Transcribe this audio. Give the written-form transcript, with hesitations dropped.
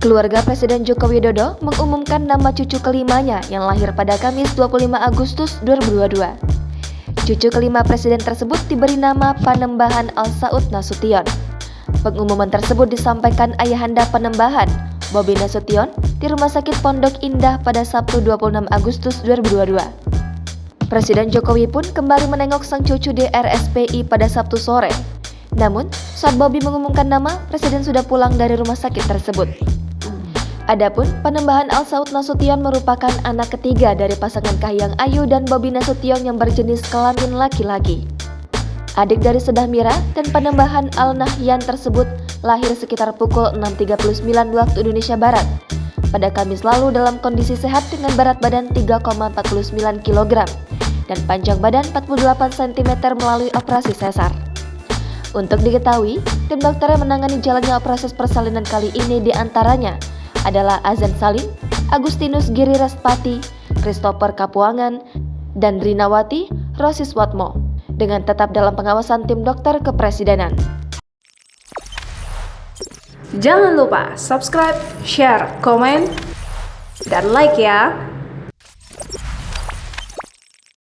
Keluarga Presiden Joko Widodo mengumumkan nama cucu kelimanya yang lahir pada Kamis 25 Agustus 2022. Cucu kelima Presiden tersebut diberi nama Panembahan Al-Saud Nasution. Pengumuman tersebut disampaikan ayahanda Panembahan, Bobi Nasution, di Rumah Sakit Pondok Indah pada Sabtu 26 Agustus 2022. Presiden Jokowi pun kembali menengok sang cucu di RSPI pada Sabtu sore. Namun, saat Bobi mengumumkan nama, Presiden sudah pulang dari rumah sakit tersebut. Adapun Panembahan Al-Saud Nasution merupakan anak ketiga dari pasangan Kahiyang Ayu dan Bobi Nasution yang berjenis kelamin laki-laki. Adik dari Sedah Mira dan Panembahan Al-Nahyan tersebut lahir sekitar pukul 6.39 waktu Indonesia Barat pada Kamis lalu dalam kondisi sehat dengan berat badan 3,49 kg dan panjang badan 48 cm melalui operasi sesar. Untuk diketahui, tim dokter yang menangani jalannya proses persalinan kali ini diantaranya adalah Azan Salim, Agustinus Giri Restpati, Christopher Kapuangan, dan Rinawati Rosiswatmo dengan tetap dalam pengawasan tim dokter kepresidenan. Jangan lupa subscribe, share, komen, dan like ya!